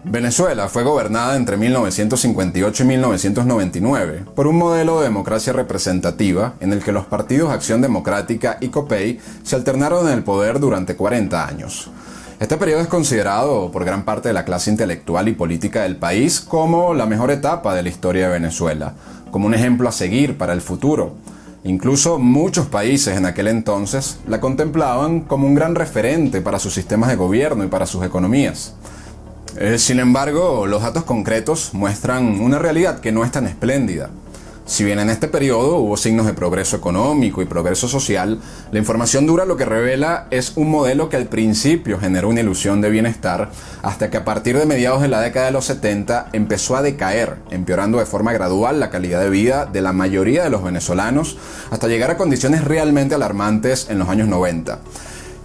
Venezuela fue gobernada entre 1958 y 1999 por un modelo de democracia representativa en el que los partidos Acción Democrática y COPEI se alternaron en el poder durante 40 años. Este periodo es considerado por gran parte de la clase intelectual y política del país como la mejor etapa de la historia de Venezuela, como un ejemplo a seguir para el futuro. Incluso muchos países en aquel entonces la contemplaban como un gran referente para sus sistemas de gobierno y para sus economías. Sin embargo, los datos concretos muestran una realidad que no es tan espléndida. Si bien en este periodo hubo signos de progreso económico y progreso social, la información dura lo que revela es un modelo que al principio generó una ilusión de bienestar, hasta que a partir de mediados de la década de los 70 empezó a decaer, empeorando de forma gradual la calidad de vida de la mayoría de los venezolanos, hasta llegar a condiciones realmente alarmantes en los años 90.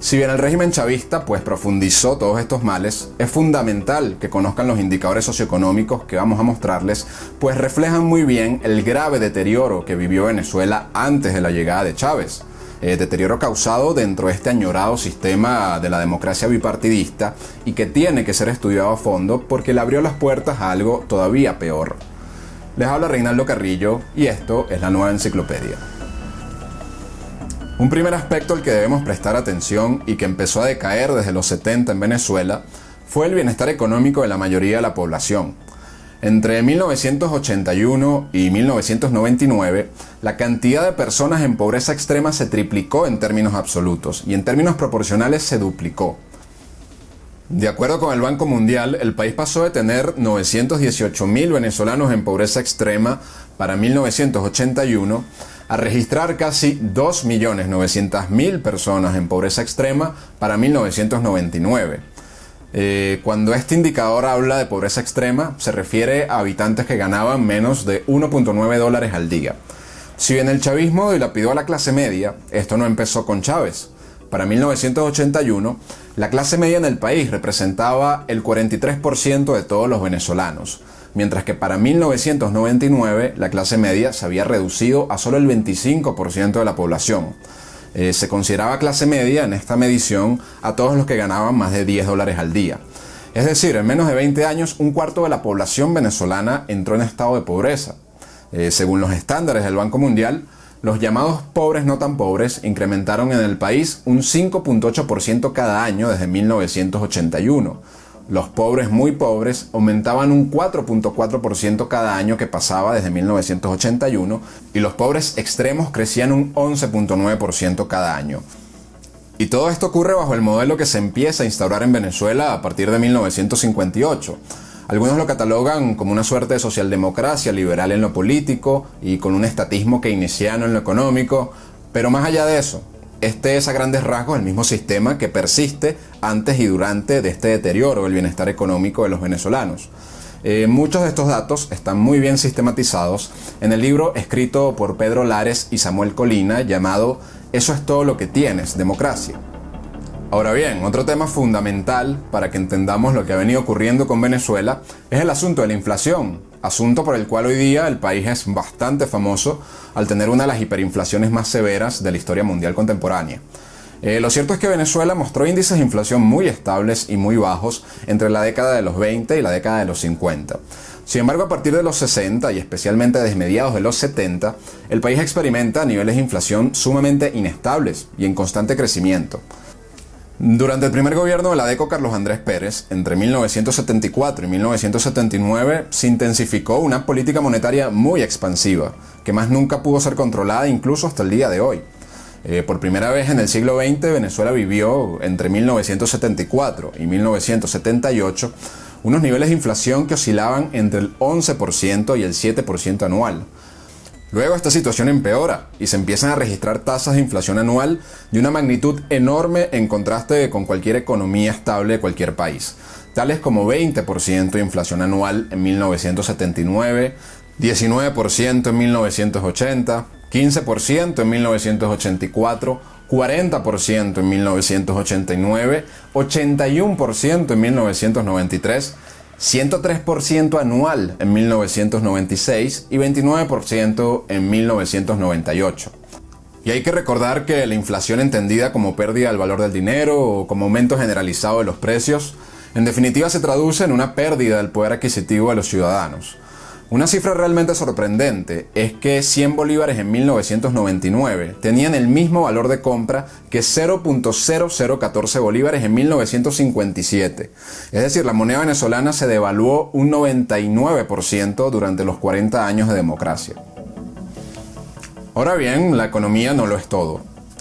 Si bien el régimen chavista profundizó todos estos males, es fundamental que conozcan los indicadores socioeconómicos que vamos a mostrarles, pues reflejan muy bien el grave deterioro que vivió Venezuela antes de la llegada de Chávez. Deterioro causado dentro de este añorado sistema de la democracia bipartidista y que tiene que ser estudiado a fondo porque le abrió las puertas a algo todavía peor. Les habla Reinaldo Carrillo y esto es la Nueva Enciclopedia. Un primer aspecto al que debemos prestar atención y que empezó a decaer desde los 70 en Venezuela fue el bienestar económico de la mayoría de la población. Entre 1981 y 1999, la cantidad de personas en pobreza extrema se triplicó en términos absolutos y en términos proporcionales se duplicó. De acuerdo con el Banco Mundial, el país pasó de tener 918.000 venezolanos en pobreza extrema para 1981 a registrar casi 2.900.000 personas en pobreza extrema para 1999. Cuando este indicador habla de pobreza extrema, se refiere a habitantes que ganaban menos de $1.9 al día. Si bien el chavismo dilapidó a la clase media, esto no empezó con Chávez. Para 1981, la clase media en el país representaba el 43% de todos los venezolanos, mientras que para 1999 la clase media se había reducido a solo el 25% de la población. Se consideraba clase media en esta medición a todos los que ganaban más de $10 al día. Es decir, en menos de 20 años, un cuarto de la población venezolana entró en estado de pobreza. Según los estándares del Banco Mundial, los llamados pobres no tan pobres incrementaron en el país un 5.8% cada año desde 1981. Los pobres muy pobres aumentaban un 4.4% cada año que pasaba desde 1981 y los pobres extremos crecían un 11.9% cada año. Y todo esto ocurre bajo el modelo que se empieza a instaurar en Venezuela a partir de 1958. Algunos lo catalogan como una suerte de socialdemocracia liberal en lo político y con un estatismo keynesiano en lo económico, pero más allá de eso, este es a grandes rasgos el mismo sistema que persiste antes y durante de este deterioro del bienestar económico de los venezolanos. Muchos de estos datos están muy bien sistematizados en el libro escrito por Pedro Lares y Samuel Colina llamado Eso es todo lo que tienes, democracia. Ahora bien, otro tema fundamental para que entendamos lo que ha venido ocurriendo con Venezuela es el asunto de la inflación, asunto por el cual hoy día el país es bastante famoso al tener una de las hiperinflaciones más severas de la historia mundial contemporánea. Lo cierto es que Venezuela mostró índices de inflación muy estables y muy bajos entre la década de los 20 y la década de los 50. Sin embargo, a partir de los 60 y especialmente desde mediados de los 70, el país experimenta niveles de inflación sumamente inestables y en constante crecimiento. Durante el primer gobierno de la DECO Carlos Andrés Pérez, entre 1974 y 1979, se intensificó una política monetaria muy expansiva, que más nunca pudo ser controlada incluso hasta el día de hoy. Por primera vez en el siglo XX, Venezuela vivió entre 1974 y 1978 unos niveles de inflación que oscilaban entre el 11% y el 7% anual. Luego esta situación empeora y se empiezan a registrar tasas de inflación anual de una magnitud enorme en contraste con cualquier economía estable de cualquier país, tales como 20% de inflación anual en 1979, 19% en 1980, 15% en 1984, 40% en 1989, 81% en 1993, 103% anual en 1996 y 29% en 1998. Y hay que recordar que la inflación entendida como pérdida del valor del dinero o como aumento generalizado de los precios En definitiva, se traduce en una pérdida del poder adquisitivo de los ciudadanos. Una cifra realmente sorprendente es que 100 bolívares en 1999 tenían el mismo valor de compra que 0.0014 bolívares en 1957. Es decir, la moneda venezolana se devaluó un 99% durante los 40 años de democracia. Ahora bien, la economía no lo es todo.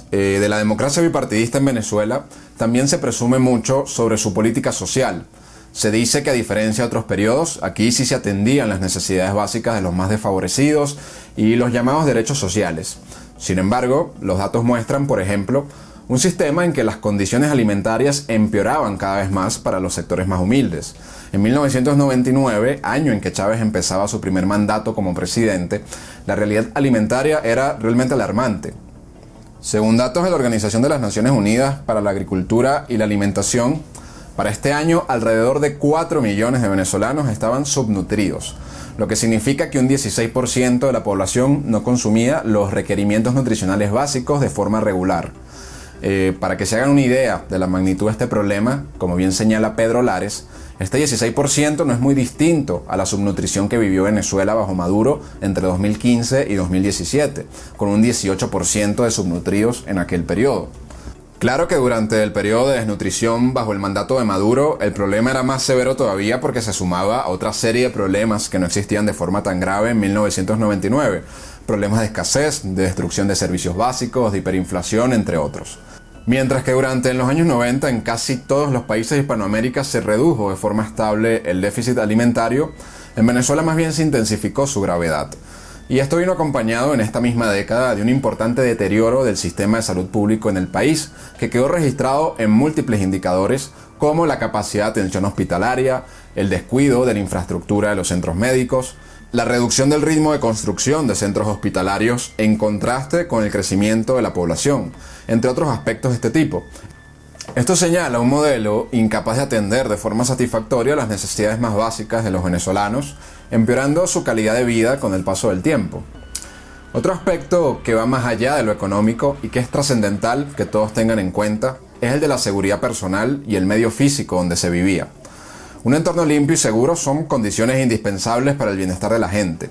De la democracia bipartidista en Venezuela también se presume mucho sobre su política social. Se dice que a diferencia de otros periodos, aquí sí se atendían las necesidades básicas de los más desfavorecidos y los llamados derechos sociales. Sin embargo, los datos muestran, por ejemplo, un sistema en que las condiciones alimentarias empeoraban cada vez más para los sectores más humildes. En 1999, año en que Chávez empezaba su primer mandato como presidente, la realidad alimentaria era realmente alarmante. Según datos de la Organización de las Naciones Unidas para la Agricultura y la Alimentación, para este año, alrededor de 4 millones de venezolanos estaban subnutridos, lo que significa que un 16% de la población no consumía los requerimientos nutricionales básicos de forma regular. Para que se hagan una idea de la magnitud de este problema, como bien señala Pedro Lares, este 16% no es muy distinto a la subnutrición que vivió Venezuela bajo Maduro entre 2015 y 2017, con un 18% de subnutridos en aquel periodo. Claro que durante el periodo de desnutrición bajo el mandato de Maduro, el problema era más severo todavía porque se sumaba a otra serie de problemas que no existían de forma tan grave en 1999. Problemas de escasez, de destrucción de servicios básicos, de hiperinflación, entre otros. Mientras que durante los años 90 en casi todos los países de Hispanoamérica se redujo de forma estable el déficit alimentario, en Venezuela más bien se intensificó su gravedad. Y esto vino acompañado en esta misma década de un importante deterioro del sistema de salud público en el país, que quedó registrado en múltiples indicadores como la capacidad de atención hospitalaria, el descuido de la infraestructura de los centros médicos, la reducción del ritmo de construcción de centros hospitalarios en contraste con el crecimiento de la población, entre otros aspectos de este tipo. Esto señala un modelo incapaz de atender de forma satisfactoria las necesidades más básicas de los venezolanos, empeorando su calidad de vida con el paso del tiempo. Otro aspecto que va más allá de lo económico y que es trascendental que todos tengan en cuenta es el de la seguridad personal y el medio físico donde se vivía. Un entorno limpio y seguro son condiciones indispensables para el bienestar de la gente.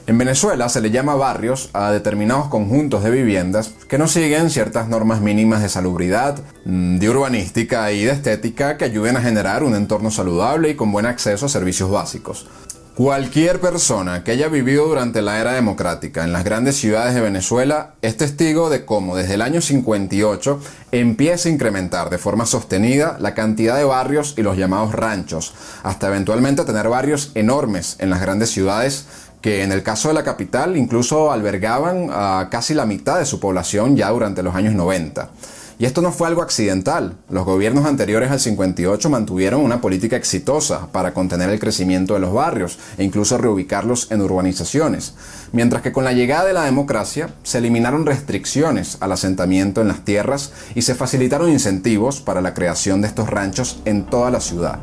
En Venezuela se le llama barrios a determinados conjuntos de viviendas que no siguen ciertas normas mínimas de salubridad, de urbanística y de estética que ayuden a generar un entorno saludable y con buen acceso a servicios básicos. Cualquier persona que haya vivido durante la era democrática en las grandes ciudades de Venezuela es testigo de cómo desde el año 58 empieza a incrementar de forma sostenida la cantidad de barrios y los llamados ranchos, hasta eventualmente tener barrios enormes en las grandes ciudades que en el caso de la capital incluso albergaban a casi la mitad de su población ya durante los años 90. Y esto no fue algo accidental. Los gobiernos anteriores al 58 mantuvieron una política exitosa para contener el crecimiento de los barrios e incluso reubicarlos en urbanizaciones. Mientras que con la llegada de la democracia se eliminaron restricciones al asentamiento en las tierras y se facilitaron incentivos para la creación de estos ranchos en toda la ciudad.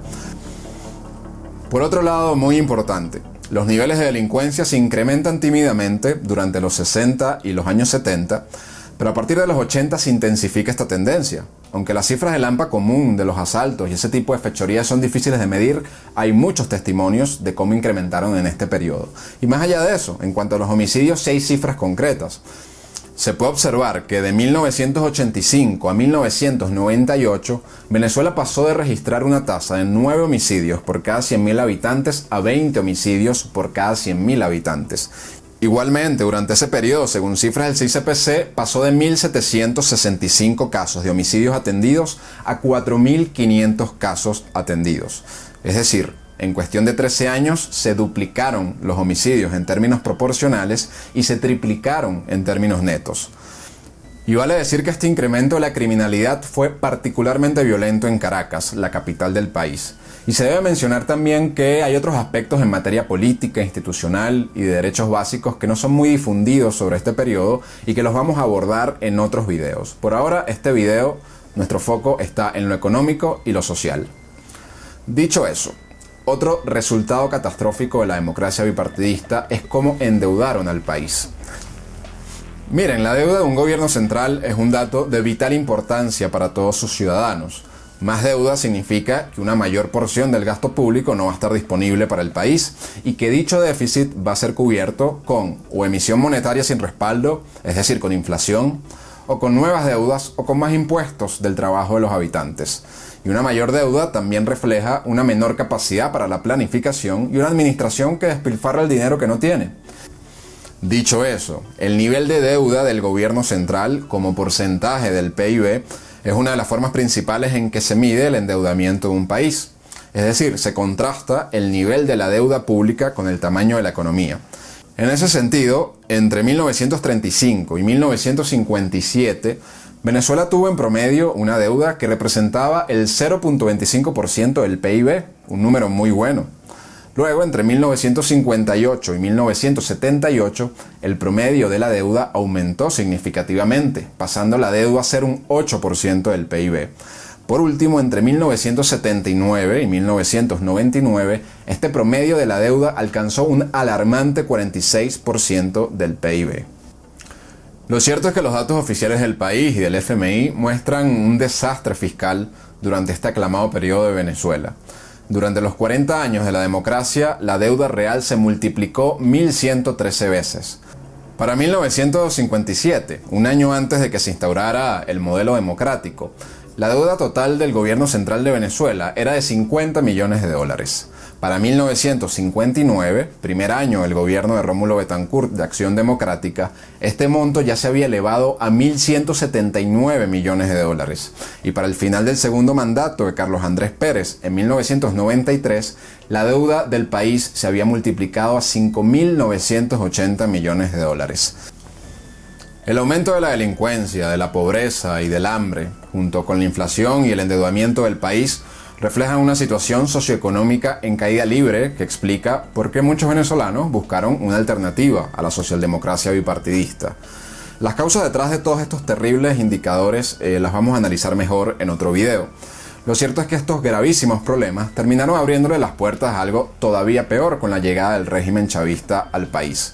Por otro lado, muy importante, los niveles de delincuencia se incrementan tímidamente durante los 60 y los años 70, pero a partir de los 80 se intensifica esta tendencia. Aunque las cifras del AMPA común de los asaltos y ese tipo de fechorías son difíciles de medir, hay muchos testimonios de cómo incrementaron en este periodo. Y más allá de eso, en cuanto a los homicidios, sí hay cifras concretas. Se puede observar que de 1985 a 1998, Venezuela pasó de registrar una tasa de 9 homicidios por cada 100.000 habitantes a 20 homicidios por cada 100.000 habitantes. Igualmente, durante ese periodo, según cifras del CICPC, pasó de 1.765 casos de homicidios atendidos a 4.500 casos atendidos. Es decir, en cuestión de 13 años se duplicaron los homicidios en términos proporcionales y se triplicaron en términos netos. Y vale decir que este incremento de la criminalidad fue particularmente violento en Caracas, la capital del país. Y se debe mencionar también que hay otros aspectos en materia política, institucional y de derechos básicos que no son muy difundidos sobre este periodo y que los vamos a abordar en otros videos. Por ahora, este video, nuestro foco está en lo económico y lo social. Dicho eso, otro resultado catastrófico de la democracia bipartidista es cómo endeudaron al país. Miren, la deuda de un gobierno central es un dato de vital importancia para todos sus ciudadanos. Más deuda significa que una mayor porción del gasto público no va a estar disponible para el país y que dicho déficit va a ser cubierto con o emisión monetaria sin respaldo, es decir, con inflación, o con nuevas deudas o con más impuestos del trabajo de los habitantes. Y una mayor deuda también refleja una menor capacidad para la planificación y una administración que despilfarra el dinero que no tiene. Dicho eso, el nivel de deuda del gobierno central como porcentaje del PIB es una de las formas principales en que se mide el endeudamiento de un país. Es decir, se contrasta el nivel de la deuda pública con el tamaño de la economía. En ese sentido, entre 1935 y 1957, Venezuela tuvo en promedio una deuda que representaba el 0.25% del PIB, un número muy bueno. Luego, entre 1958 y 1978, el promedio de la deuda aumentó significativamente, pasando la deuda a ser un 8% del PIB. Por último, entre 1979 y 1999, este promedio de la deuda alcanzó un alarmante 46% del PIB. Lo cierto es que los datos oficiales del país y del FMI muestran un desastre fiscal durante este aclamado periodo de Venezuela. Durante los 40 años de la democracia, la deuda real se multiplicó 1.113 veces. Para 1957, un año antes de que se instaurara el modelo democrático, la deuda total del gobierno central de Venezuela era de 50 millones de dólares. Para 1959, primer año del gobierno de Rómulo Betancourt de Acción Democrática, este monto ya se había elevado a 1.179 millones de dólares. Y para el final del segundo mandato de Carlos Andrés Pérez, en 1993, la deuda del país se había multiplicado a 5.980 millones de dólares. El aumento de la delincuencia, de la pobreza y del hambre, junto con la inflación y el endeudamiento del país, reflejan una situación socioeconómica en caída libre que explica por qué muchos venezolanos buscaron una alternativa a la socialdemocracia bipartidista. Las causas detrás de todos estos terribles indicadores las vamos a analizar mejor en otro video. Lo cierto es que estos gravísimos problemas terminaron abriéndole las puertas a algo todavía peor con la llegada del régimen chavista al país.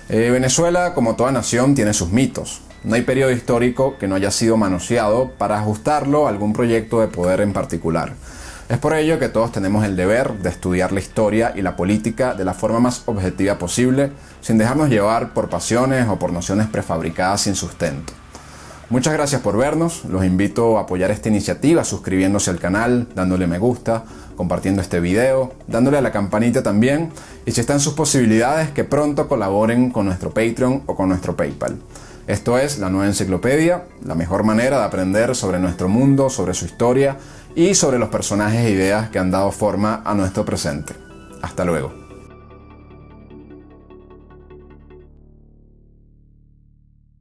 Venezuela, como toda nación, tiene sus mitos. No hay periodo histórico que no haya sido manoseado para ajustarlo a algún proyecto de poder en particular. Es por ello que todos tenemos el deber de estudiar la historia y la política de la forma más objetiva posible, sin dejarnos llevar por pasiones o por nociones prefabricadas sin sustento. Muchas gracias por vernos, los invito a apoyar esta iniciativa suscribiéndose al canal, dándole me gusta, compartiendo este video, dándole a la campanita también, y si está en sus posibilidades que pronto colaboren con nuestro Patreon o con nuestro PayPal. Esto es La Nueva Enciclopedia, la mejor manera de aprender sobre nuestro mundo, sobre su historia y sobre los personajes e ideas que han dado forma a nuestro presente. Hasta luego.